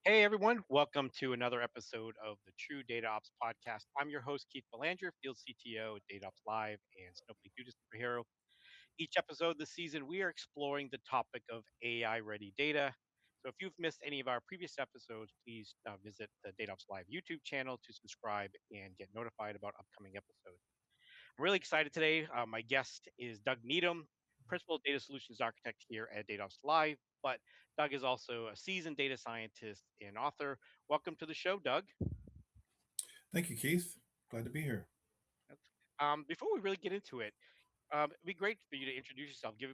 Hey everyone, welcome to another episode of the True Data Ops podcast. I'm your host, Keith Belanger, Field CTO at DataOps.live and Snowflake Data Superhero. Each episode this season, we are exploring the topic of AI ready data. So if you've missed any of our previous episodes, please visit the DataOps.live YouTube channel to subscribe and get notified about upcoming episodes. I'm really excited today. My guest is Doug Needham, Principal Data Solutions Architect here at DataOps Live. But Doug is also a seasoned data scientist and author. Welcome to the show, Doug. Thank you, Keith. Glad to be here. Before we really get into it, it'd be great for you to introduce yourself, give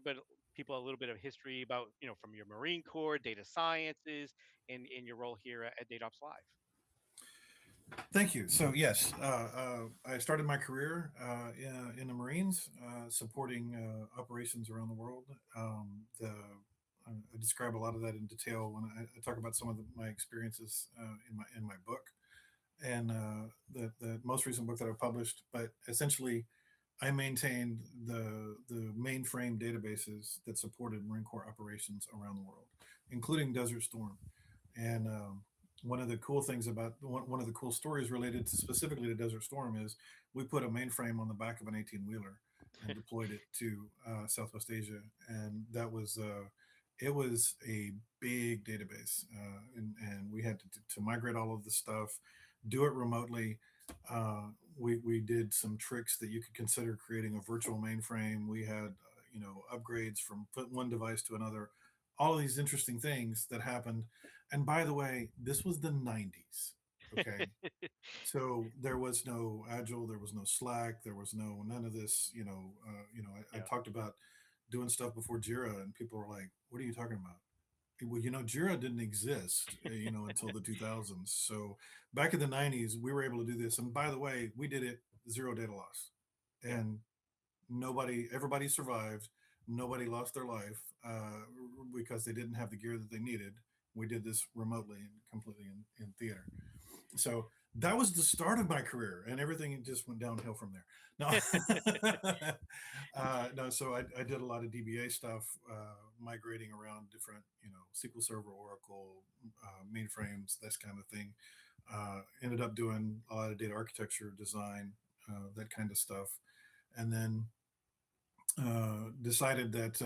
people a little bit of history about, from your Marine Corps, data sciences, and in your role here at DataOps Live. Thank you. So, yes, I started my career in the Marines, supporting operations around the world. I describe a lot of that in detail when I talk about some of my experiences in my book, and the most recent book that I published. But essentially, I maintained the mainframe databases that supported Marine Corps operations around the world, including Desert Storm. And one of the cool things about one of the cool stories related to specifically to Desert Storm is we put a mainframe on the back of an 18 wheeler and deployed it to Southwest Asia, and that was it was a big database, and we had to migrate all of the stuff, do it remotely. We did some tricks that you could consider creating a virtual mainframe. We had upgrades from one device to another, all of these interesting things that happened. And by the way, this was the 90s. Okay. So there was no Agile, there was no Slack, there was none of this. I Yeah. talked about doing stuff before Jira, and people were like, "What are you talking about?" Well, Jira didn't exist, until the 2000s. So back in the 90s, we were able to do this. And by the way, we did it zero data loss, Yeah. and everybody survived. Nobody lost their life because they didn't have the gear that they needed. We did this remotely and completely in theater. So that was the start of my career, and everything just went downhill from there. No, no. So I did a lot of DBA stuff, migrating around different, SQL Server, Oracle, mainframes, this kind of thing. Ended up doing a lot of data architecture, design, that kind of stuff, and then decided that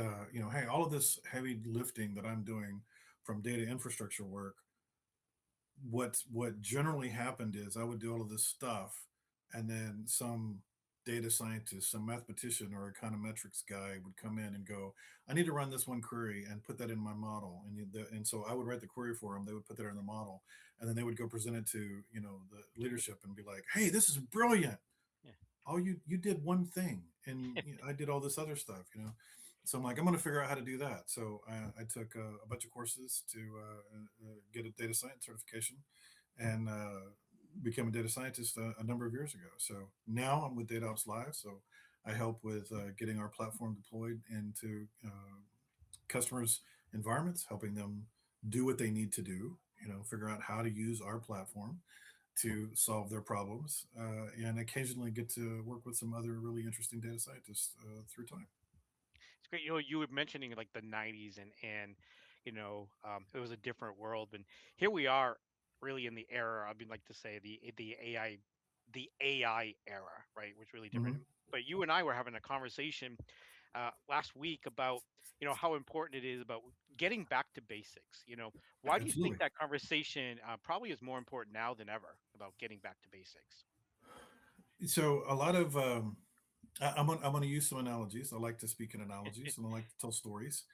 hey, all of this heavy lifting that I'm doing from data infrastructure work, what generally happened is I would do all of this stuff, and then some data scientist, some mathematician or econometrics guy would come in and go, I need to run this one query and put that in my model. And so I would write the query for them. They would put that in the model, and then they would go present it to, the leadership and be like, hey, this is brilliant. Yeah. Oh, you did one thing, and I did all this other stuff. So I'm like, I'm going to figure out how to do that. So I took a bunch of courses to get a data science certification, and became a data scientist a number of years ago. So now I'm with DataOps Live. So I help with getting our platform deployed into customers' environments, helping them do what they need to do. Figure out how to use our platform to solve their problems, and occasionally get to work with some other really interesting data scientists through time. It's great. You were mentioning like the 90s and it was a different world. And here we are really in the era, I would like to say the AI era, right? Which is really Hmm. different. But you and I were having a conversation last week about, how important it is about getting back to basics. Why do you think Absolutely. that conversation probably is more important now than ever about getting back to basics? So a lot of I'm going to use some analogies. I like to speak in analogies, and I like to tell stories.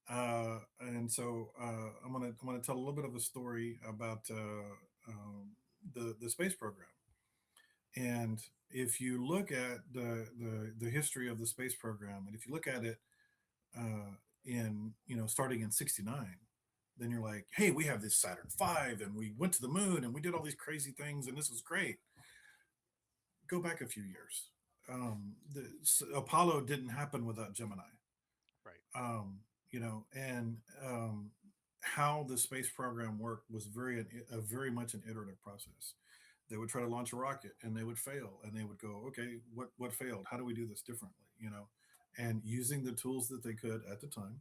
And so I'm gonna tell a little bit of a story about the space program. And if you look at the history of the space program, and if you look at it in starting in '69, then you're like, hey, we have this Saturn V, and we went to the moon, and we did all these crazy things, and this was great. Go back a few years. Apollo didn't happen without Gemini. Right. And how the space program worked was very much an iterative process. They would try to launch a rocket, and they would fail, and they would go, okay, what failed? How do we do this differently? And using the tools that they could at the time,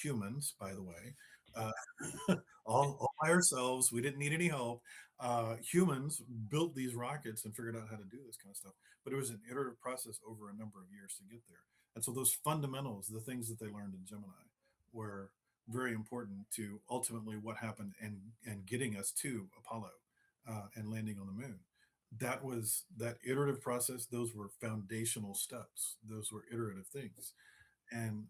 humans, by the way, uh, all by ourselves. We didn't need any help. Humans built these rockets and figured out how to do this kind of stuff. But it was an iterative process over a number of years to get there. And so those fundamentals, the things that they learned in Gemini, were very important to ultimately what happened and getting us to Apollo and landing on the moon. That was that iterative process. Those were foundational steps. Those were iterative things. And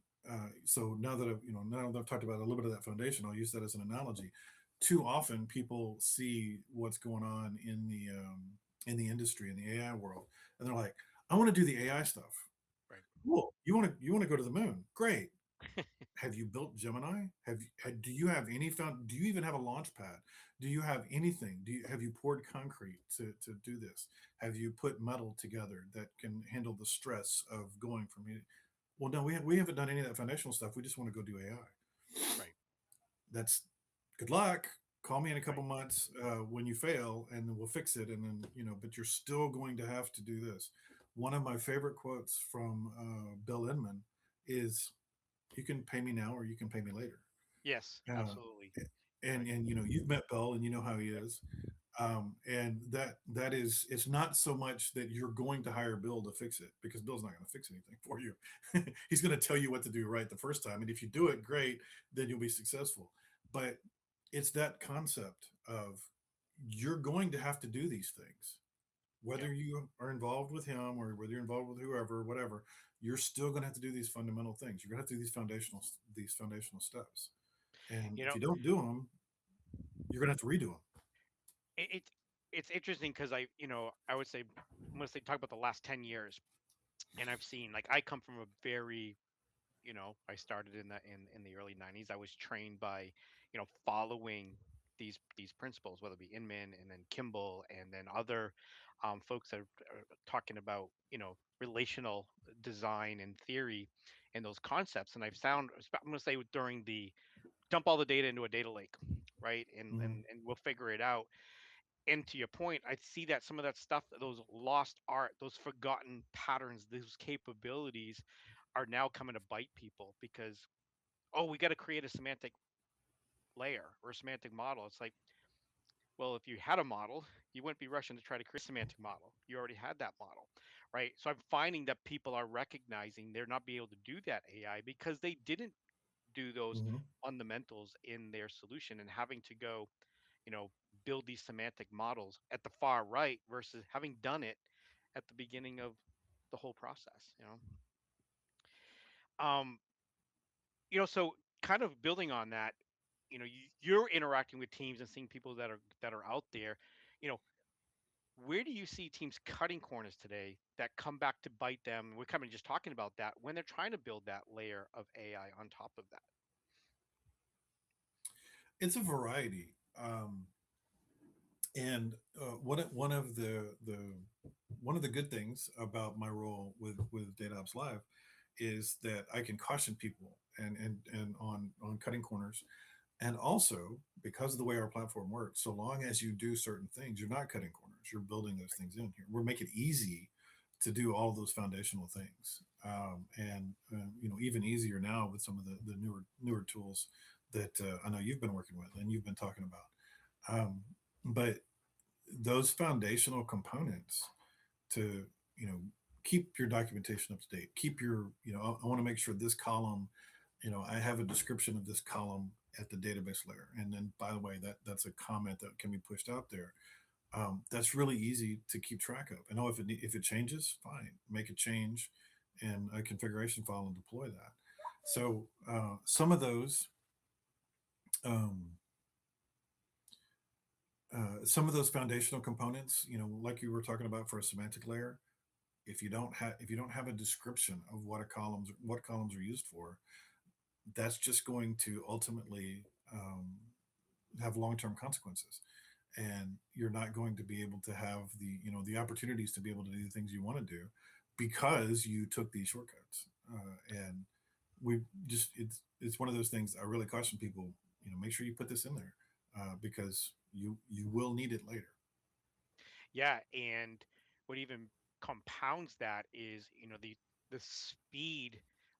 so now that now that I've talked about a little bit of that foundation, I'll use that as an analogy. Too often, people see what's going on in the industry in the AI world, and they're like, "I want to do the AI stuff." Right. Cool. You want to go to the moon? Great. Have you built Gemini? Do you have any found? Do you even have a launch pad? Do you have anything? Have you poured concrete to do this? Have you put metal together that can handle the stress of going from here? Well, no, we haven't done any of that foundational stuff. We just want to go do AI. Right. That's good luck. Call me in a couple Right. months when you fail, and then we'll fix it. And then but you're still going to have to do this. One of my favorite quotes from Bill Inman is, "You can pay me now, or you can pay me later." Yes, Uh, absolutely. and Right. you've met Bill, and you know how he Yep. is. And that is, it's not so much that you're going to hire Bill to fix it, because Bill's not going to fix anything for you. He's going to tell you what to do right the first time, and if you do it great, then you'll be successful. But it's that concept of, you're going to have to do these things, Yep. whether you are involved with him or whether you're involved with whoever, whatever. You're still going to have to do these fundamental things. You're going to have to do these foundational steps, and You if know, you don't do them, you're going to have to redo them. it it's interesting because I would say, unless they talk about the last 10 years, and I've seen, like, I come from a very, I started in the early '90s. I was trained by, following these principles, whether it be Inman and then Kimball and then other folks that are talking about, relational design and theory and those concepts. And I've found, I'm going to say, during the dump all the data into a data lake, right? And Mhm. and and we'll figure it out. And to your point, I see that some of that stuff, those lost art, those forgotten patterns, those capabilities are now coming to bite people because, oh, we got to create a semantic layer or a semantic model. It's like, well, if you had a model, you wouldn't be rushing to try to create a semantic model. You already had that model, right? So I'm finding that people are recognizing they're not being able to do that AI because they didn't do those Mhm. fundamentals in their solution, and having to go, you know, build these semantic models at the far right versus having done it at the beginning of the whole process. Um, so kind of building on that, you're interacting with teams and seeing people that are out there. You know, where do you see teams cutting corners today that come back to bite them? We're kind of just talking about that when they're trying to build that layer of AI on top of that. It's a variety. And one of the good things about my role with DataOps Live is that I can caution people and on cutting corners. And also, because of the way our platform works, so long as you do certain things, you're not cutting corners. You're building those things in here. We're making it easy to do all those foundational things, and even easier now with some of the newer tools that I know you've been working with and you've been talking about. But those foundational components to keep your documentation up to date, keep your I want to make sure this column, I have a description of this column at the database layer, and then by the way, that's a comment that can be pushed out there. That's really easy to keep track of. I know if it changes, fine, make a change in a configuration file and deploy that. So um, some of those foundational components, like you were talking about for a semantic layer, if you don't have a description of what columns are used for, that's just going to ultimately have long-term consequences, and you're not going to be able to have the opportunities to be able to do the things you want to do because you took these shortcuts. And we just it's one of those things I really caution people, make sure you put this in there, because you will need it later. Yeah, and what even compounds that is, the speed.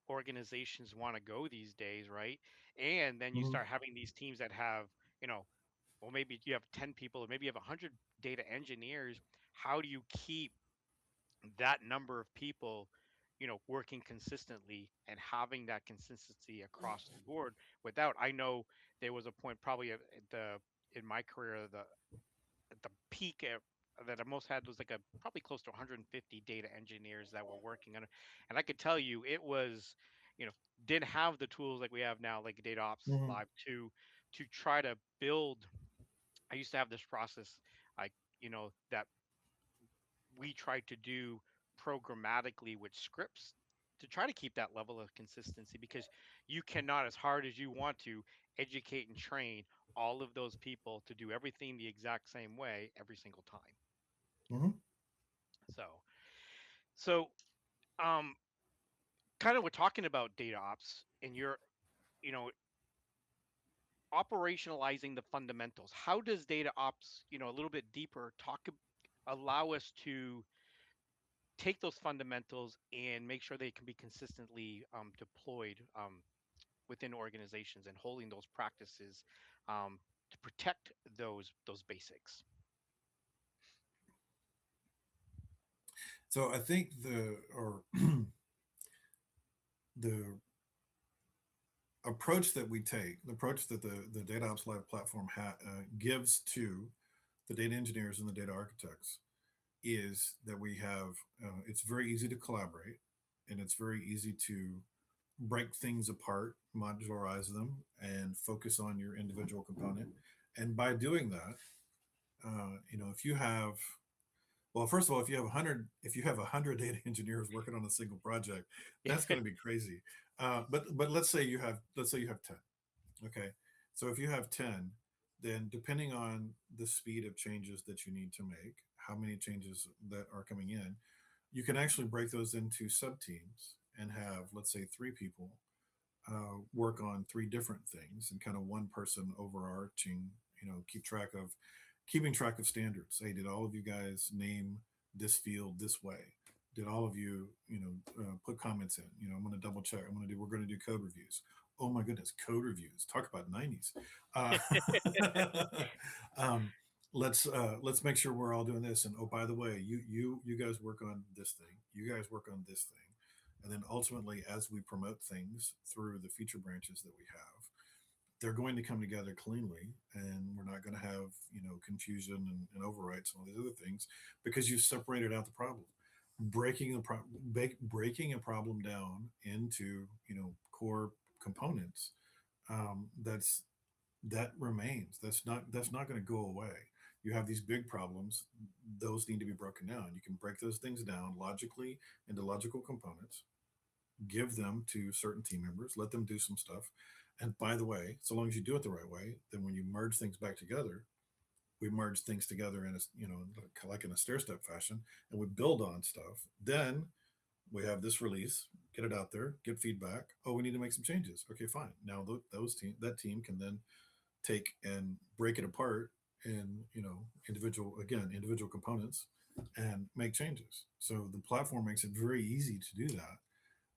organizations want to go these days, right? And then you Hmm. start having these teams that have, you know, well, maybe you have 10 people or maybe you have 100 data engineers. How do you keep that number of people, working consistently and having that consistency across the board without, I know there was a point probably at the in my career, at the peak that I most had was like a probably close to 150 data engineers that were working on it. And I could tell you it was, you know, didn't have the tools like we have now, like DataOps Hmm. Live to try to build. I used to have this process, like, that we tried to do programmatically with scripts to try to keep that level of consistency, because you cannot, as hard as you want to, educate and train all of those people to do everything the exact same way every single time. Hmm. So so um kind of we're talking about data ops, and you're, you know operationalizing the fundamentals. How does data ops, a little bit deeper, allow us to take those fundamentals and make sure they can be consistently deployed within organizations, and holding those practices to protect those basics? So I think the approach that we take, the approach that the DataOps Live platform gives to the data engineers and the data architects is that we have it's very easy to collaborate, and it's very easy to break things apart, modularize them, and focus on your individual component. And by doing that, if you have, well, first of all, if you have 100 data engineers working on a single project, that's going to be crazy. But let's say you have 10. Okay, so if you have 10, then depending on the speed of changes that you need to make, how many changes that are coming in, you can actually break those into sub teams and have, let's say, three people work on three different things, and kind of one person overarching, keeping track of standards. Hey, did all of you guys name this field this way? Did all of you, put comments in? I'm going to double check. We're going to do code reviews. Oh my goodness, code reviews. Talk about 90s. Uh, um, let's make sure we're all doing this. And oh, by the way, you guys work on this thing. You guys work on this thing. And then ultimately, as we promote things through the feature branches that we have, they're going to come together cleanly, and we're not going to have, confusion and overwrites and all these other things, because you separated out the problem. Breaking a problem down into, core components, that's that remains. That's not going to go away. You have these big problems; those need to be broken down. You can break those things down logically into logical components, give them to certain team members, let them do some stuff. And by the way, so long as you do it the right way, then when you merge things back together, we merge things together in a, like in a stair step fashion, and we build on stuff. Then we have this release, get it out there, get feedback. Oh, we need to make some changes. Okay, fine. Now that team can then take and break it apart in, individual components, and make changes. So the platform makes it very easy to do that,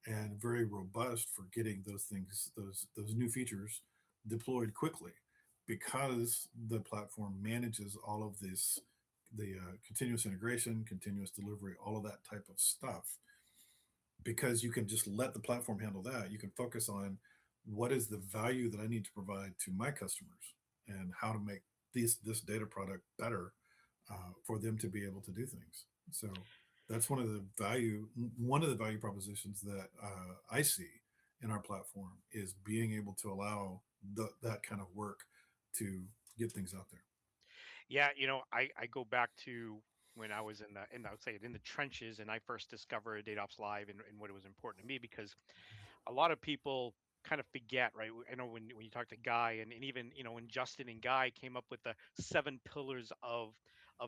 and very robust for getting those new features deployed quickly, because the platform manages all of this, the continuous integration, continuous delivery, all of that type of stuff. Because you can just let the platform handle that, you can focus on what is the value that I need to provide to my customers, and how to make this data product better, for them to be able to do things. So that's one of the value propositions that I see in our platform, is being able to allow that kind of work to get things out there. Yeah, I go back to when I was I would say in the trenches, and I first discovered DataOps Live, and what it was important to me, because a lot of people kind of forget, right? I know when you talk to Guy, and even, when Justin and Guy came up with the 7 pillars of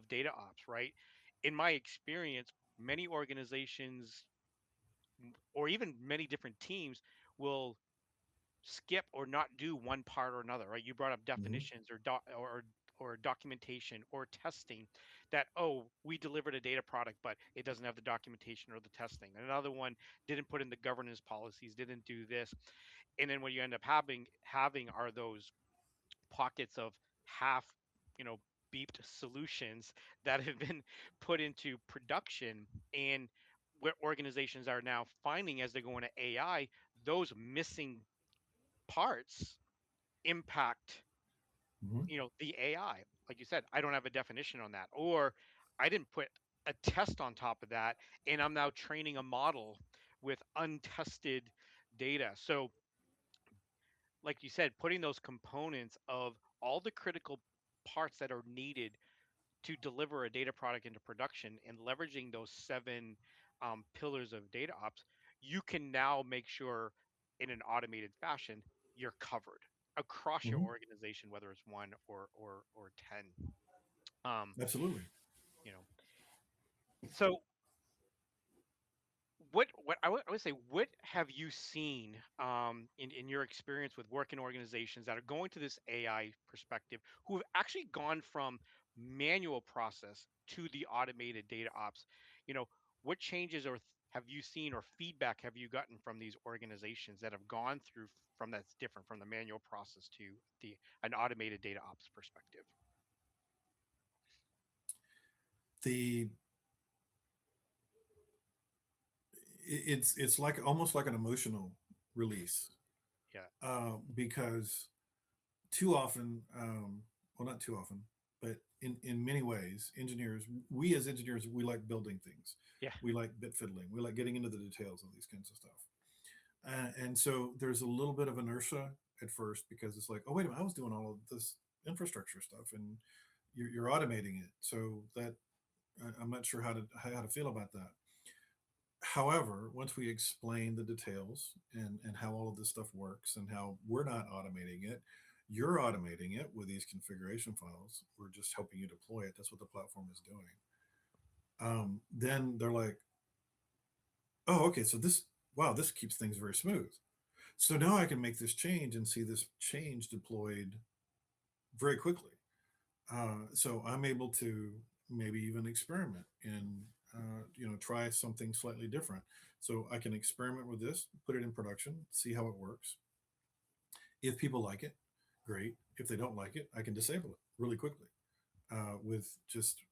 data ops, right? In my experience, many organizations, or even many different teams, will skip or not do one part or another, right? You brought up Hmm. definitions, or or documentation or testing that, oh, we delivered a data product but it doesn't have the documentation or the testing. Another one didn't put in the governance policies, didn't do this. And then what you end up having are those pockets of half, you know, beeped solutions that have been put into production. And what organizations are now finding as they go into AI, those missing parts impact, Hmm. the AI. Like you said, I don't have a definition on that, or I didn't put a test on top of that, and I'm now training a model with untested data. So like you said, putting those components of all the critical parts that are needed to deliver a data product into production and leveraging those seven pillars of data ops, you can now make sure in an automated fashion you're covered across your Hmm. organization, whether it's one or 10. Um, Absolutely. you know, so what I would say, what have you seen in your experience with working organizations that are going to this AI perspective, who have actually gone from manual process to the automated data ops? You know, what changes have you seen, or feedback have you gotten from these organizations that have gone through from that's different from the manual process to the an automated data ops perspective? The it's like almost like an emotional release, Yeah, because too often, well, not too often, but in many ways, engineers, we as engineers, we like building things. yeah, We like bit fiddling. We like getting into the details of these kinds of stuff. And so there's a little bit of inertia at first because it's like, oh, wait a minute, I was doing all of this infrastructure stuff and you're automating it. So that I'm not sure how to feel about that. However, once we explain the details and how all of this stuff works and how we're not automating it, you're automating it with these configuration files. We're just helping you deploy it. That's what the platform is doing. Then they're like, oh, okay, so wow, this keeps things very smooth. So now I can make this change and see this change deployed very quickly. So I'm able to maybe even experiment and try something slightly different. So I can experiment with this, put it in production, see how it works. If people like it, great. If they don't like it, I can disable it really quickly with just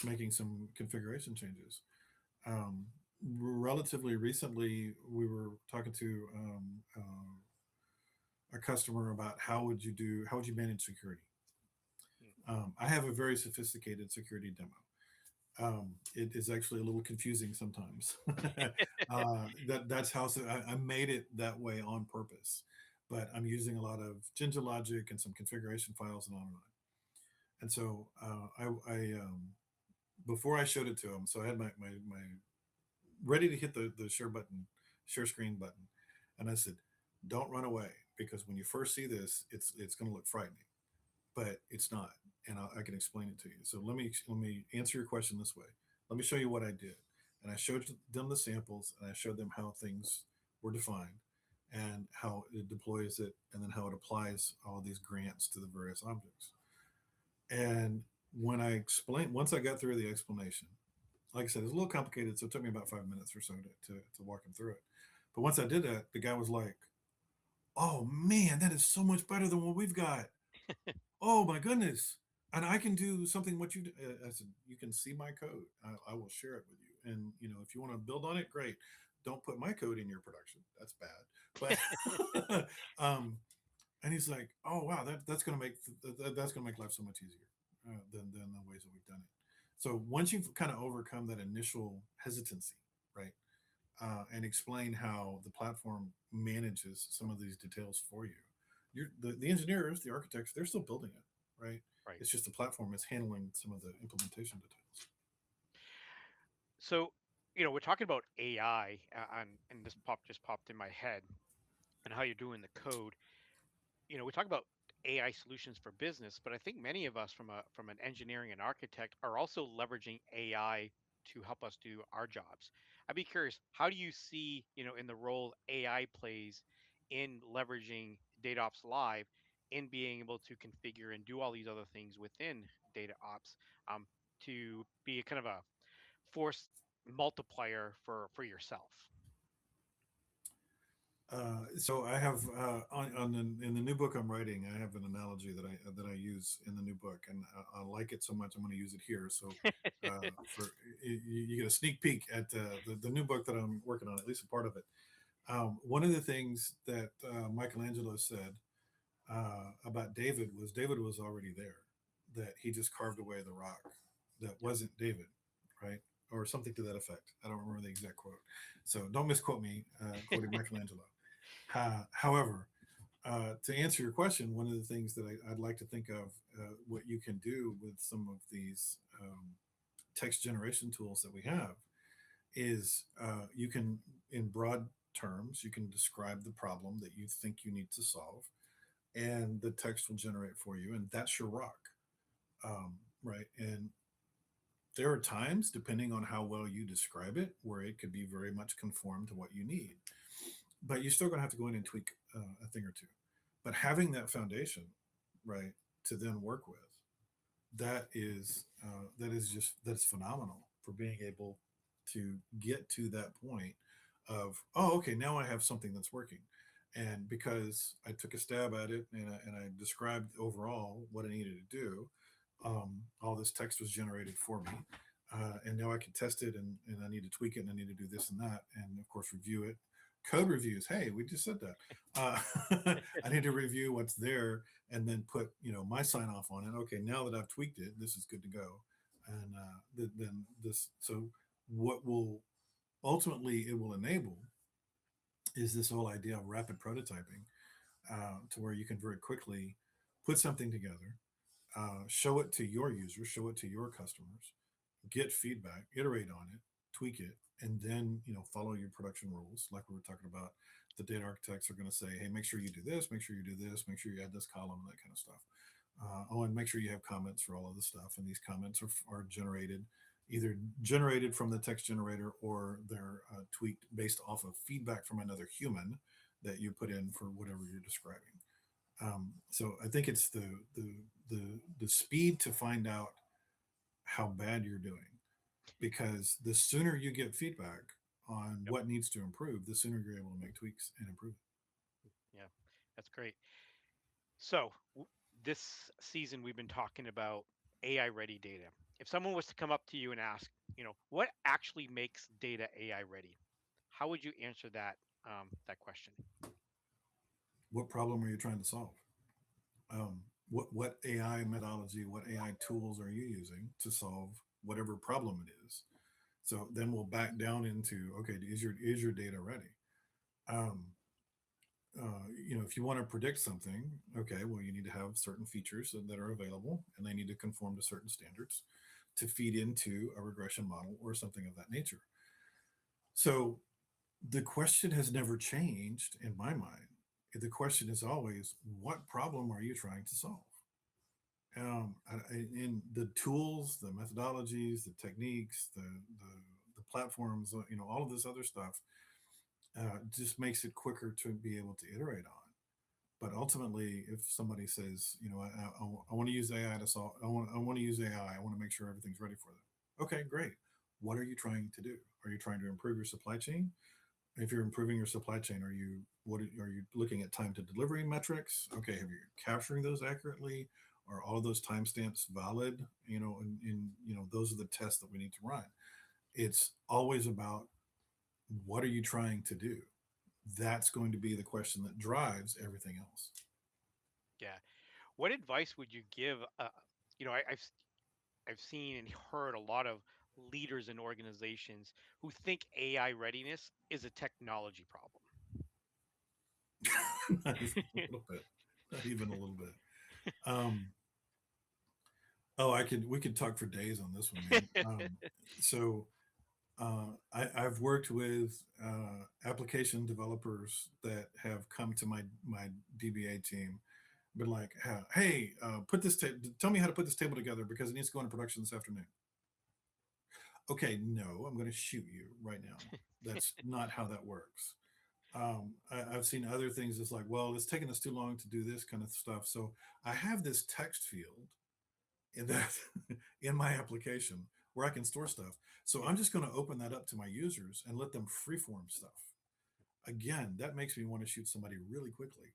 making some configuration changes. Um, Relatively recently, we were talking to a customer about how would you manage security. mm, I have a very sophisticated security demo. It is actually a little confusing sometimes. That's how, so I made it that way on purpose, but I'm using a lot of Ginger logic and some configuration files and on and on. And so before I showed it to him, so I had my ready to hit the share button, share screen button, and I said, "Don't run away because when you first see this, it's going to look frightening, but it's not, and I can explain it to you. So let me answer your question this way. Let me show you what I did, and I showed them the samples, and I showed them how things were defined, and how it deploys it, and then how it applies all these grants to the various objects. And when I explained, once I got through the explanation, like I said, it's a little complicated, so it took me about 5 minutes or so to walk him through it. But once I did that, the guy was like, "Oh man, that is so much better than what we've got. Oh my goodness. And I can do something what you do." I said, "You can see my code. I will share it with you. And if you want to build on it, great. Don't put my code in your production. That's bad." But um, and he's like, "Oh wow, that's gonna that's gonna make life so much easier than the ways that we've done it." So once you've kind of overcome that initial hesitancy, right, and explain how the platform manages some of these details for you. The engineers, the architects, they're still building it, right? right. It's just the platform is handling some of the implementation details. So, we're talking about AI, and this just popped in my head, and how you're doing the code. We talk about AI solutions for business, but I think many of us from an engineering and architect are also leveraging AI to help us do our jobs. I'd be curious, how do you see, in the role AI plays in leveraging DataOps Live? in being able to configure and do all these other things within data ops, um, to be a kind of a force multiplier for yourself. So I have in the new book I'm writing, I have an analogy that I use in the new book, and I like it so much I'm going to use it here. So for you get a sneak peek at the new book that I'm working on, at least a part of it. One of the things that Michelangelo said about David was already there, that he just carved away the rock that Yep. wasn't David, right? Or something to that effect. I don't remember the exact quote. So don't misquote me quoting Michelangelo. However, to answer your question, one of the things that I'd like to think of what you can do with some of these text generation tools that we have is you can, in broad terms, you can describe the problem that you think you need to solve, and the text will generate for you, and that's your rock, right? And there are times, depending on how well you describe it, where it could be very much conform to what you need, but you're still going to have to go in and tweak a thing or two. But having that foundation, right, to then work with, that is just that's phenomenal for being able to get to that point of, oh, okay, now I have something that's working. And because I took a stab at it, and I described overall what I needed to do, all this text was generated for me, and now I can test it, and I need to tweak it, and I need to do this and that, and of course review it. Code reviews. Hey, we just said that. I need to review what's there and then put my sign off on it. Okay, now that I've tweaked it, this is good to go. And then this. So what will ultimately it will enable is this whole idea of rapid prototyping, to where you can very quickly put something together, show it to your users, show it to your customers, get feedback, iterate on it, tweak it, and then follow your production rules. Like we were talking about, the data architects are going to say, hey, make sure you do this, make sure you do this, make sure you add this column, that kind of stuff. Oh, and make sure you have comments for all of this stuff. And these comments are generated, either generated from the text generator, or they're tweaked based off of feedback from another human that you put in for whatever you're describing. So I think it's the speed to find out how bad you're doing, because the sooner you get feedback on Yep. what needs to improve, the sooner you're able to make tweaks and improve. Yeah, that's great. So this season we've been talking about AI ready data. If someone was to come up to you and ask, what actually makes data AI ready, how would you answer that question? What problem are you trying to solve? What AI methodology, what AI tools are you using to solve whatever problem it is? So then we'll back down into, okay, is your data ready? Um, if you want to predict something, okay, well, you need to have certain features that are available, and they need to conform to certain standards to feed into a regression model or something of that nature. So the question has never changed in my mind. The question is always, what problem are you trying to solve? In the tools, the methodologies, the techniques, the platforms, all of this other stuff, just makes it quicker to be able to iterate on. But ultimately, if somebody says, I want to use AI to solve, I want to use AI, I want to make sure everything's ready for them. Okay, great. What are you trying to do? Are you trying to improve your supply chain? If you're improving your supply chain, are you looking at time to delivery metrics? Okay, have you capturing those accurately? Are all of those timestamps valid? And those are the tests that we need to run. It's always about, what are you trying to do? That's going to be the question that drives everything else. Yeah. What advice would you give? I've seen and heard a lot of leaders in organizations who think AI readiness is a technology problem. Not even a little bit. Not even a little bit. Um, oh, we could talk for days on this one, man. So I've worked with application developers that have come to my DBA team, been like, hey, tell me how to put this table together because it needs to go into production this afternoon. Okay, no, I'm going to shoot you right now. That's not how that works. I've seen other things. It's like, well, it's taking us too long to do this kind of stuff. So I have this text field in that in my application where I can store stuff. So Yeah. I'm just going to open that up to my users and let them freeform stuff. Again, that makes me want to shoot somebody really quickly,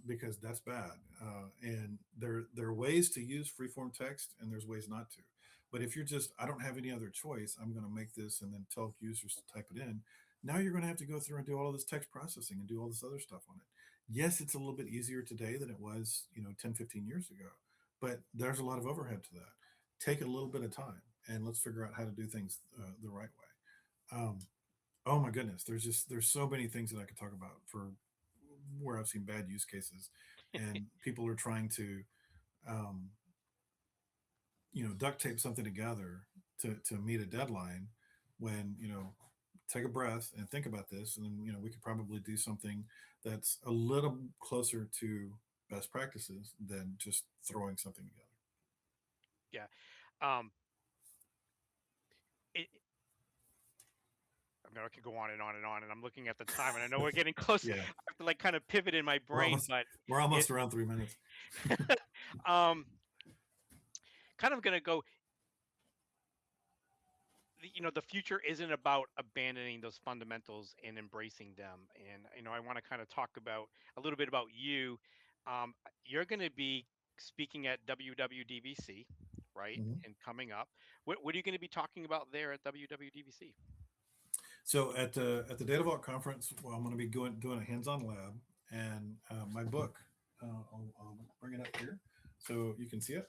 because that's bad. And there are ways to use freeform text, and there's ways not to. But if you're just, I don't have any other choice, I'm going to make this and then tell users to type it in. Now you're going to have to go through and do all of this text processing and do all this other stuff on it. Yes, it's a little bit easier today than it was, 10, 15 years ago, but there's a lot of overhead to that. Take a little bit of time and let's figure out how to do things the right way. Oh my goodness, there's so many things that I could talk about for where I've seen bad use cases, and people are trying to, um, duct tape something together to meet a deadline. When take a breath and think about this, and then we could probably do something that's a little closer to best practices than just throwing something together. Yeah. Um, it, I mean, I could go on and on and on, and I'm looking at the time, and I know we're getting close. Yeah, I have to like kind of pivot in my we're brain, almost but we're it, almost around 3 minutes. um, kind of gonna go. The future isn't about abandoning those fundamentals and embracing them. And I want to kind of talk about a little bit about you. You're going to be speaking at WWDVC, right? Mhm. And coming up, what are you going to be talking about there at WWDVC? So at the Data Vault conference, well, I'm going to be doing a hands-on lab, and my book. I'll bring it up here so you can see it.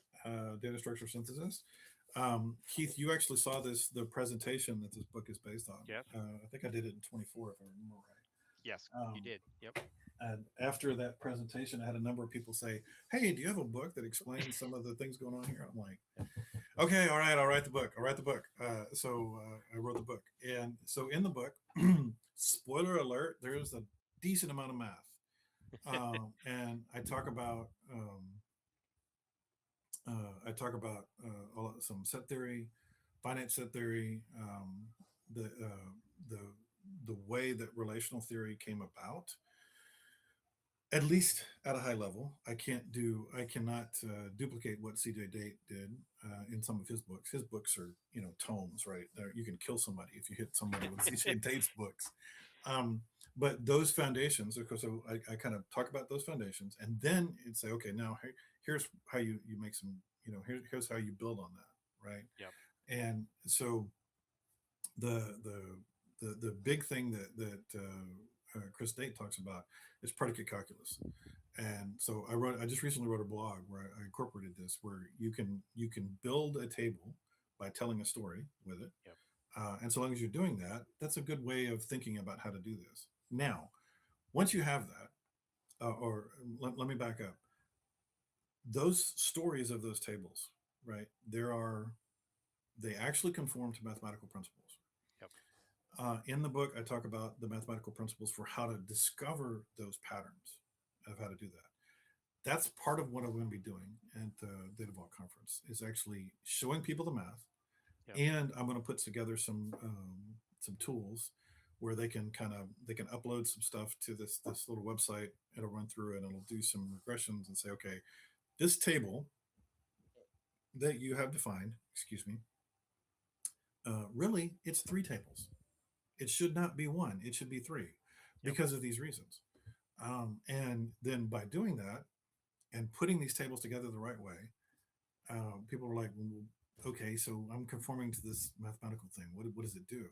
Data structure synthesis. Keith, you actually saw the presentation that this book is based on. Yes, I think I did it in 24, if I remember yes, right. you did. Yep. And after that presentation, I had a number of people say, "Hey, do you have a book that explains some of the things going on here?" I'm like, okay, all right, I'll write the book. I'll write the book. So I wrote the book, and so in the book, spoiler alert, there's a decent amount of math, and I talk about some set theory, finite set theory, the uh, the the way that relational theory came about, at least at a high level. I cannot duplicate what CJ Date did in some of his books. His books are, tomes, right? You can kill somebody if you hit somebody with CJ Date's books. Um, but those foundations, of course, so I kind of talk about those foundations, and then it's say, okay, now here's how you make some, here's how you build on that, right? Yep. And so the the the big thing that Chris Date talks about is predicate calculus. And so I just recently wrote a blog where I incorporated this, where you can build a table by telling a story with it, Yep. and so long as you're doing that, that's a good way of thinking about how to do this. Now, once you have that, or let me back up. Those stories of those tables, right? They actually conform to mathematical principles. Yep. In the book, I talk about the mathematical principles for how to discover those patterns of how to do that. That's part of what I'm going to be doing at the Data Vault conference, is actually showing people the math, Yep. and I'm going to put together some tools where they can upload some stuff to this little website. It'll run through it and it'll do some regressions and say, okay, this table that you have defined, excuse me, really it's three tables. It should not be one. It should be three, Yep. because of these reasons. And then by doing that and putting these tables together the right way, people are like, well, okay, so I'm conforming to this mathematical thing. What does it do?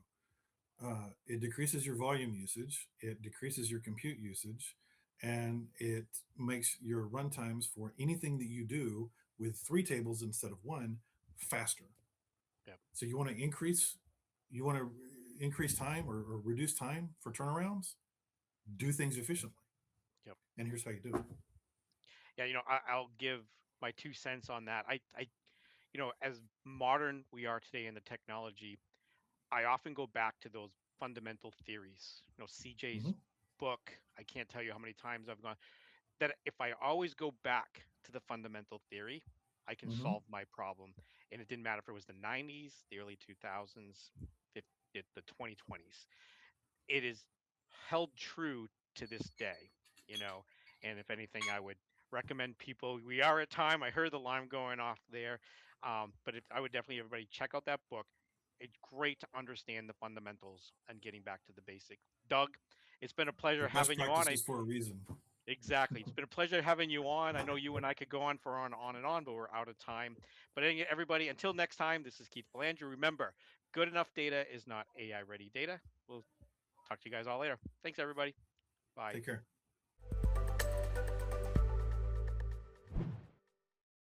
It decreases your volume usage, it decreases your compute usage, and it makes your runtimes for anything that you do with three tables instead of one faster. Yep. So you want to increase time, or reduce time for turnarounds, do things efficiently. Yep. And here's how you do it. Yeah. I'll give my 2 cents on that. As modern we are today in the technology, I often go back to those fundamental theories. CJ's Mm-hmm, book, I can't tell you how many times I've gone that if I always go back to the fundamental theory, I can mm-hmm, solve my problem. And it didn't matter if it was the 90s, the early 2000s, the 2020s. It is held true to this day, you know. And if anything, I would recommend people. We are at time. I heard the alarm going off there, but I would definitely everybody check out that book. It's great to understand the fundamentals and getting back to the basic. Doug, it's been a pleasure The best having you on. practices for a reason. Exactly. It's been a pleasure having you on. I know you and I could go on for on and on, but we're out of time. But everybody, until next time, this is Keith Belanger. Remember, good enough data is not AI ready data. We'll talk to you guys all later. Thanks, everybody. Bye. Take care.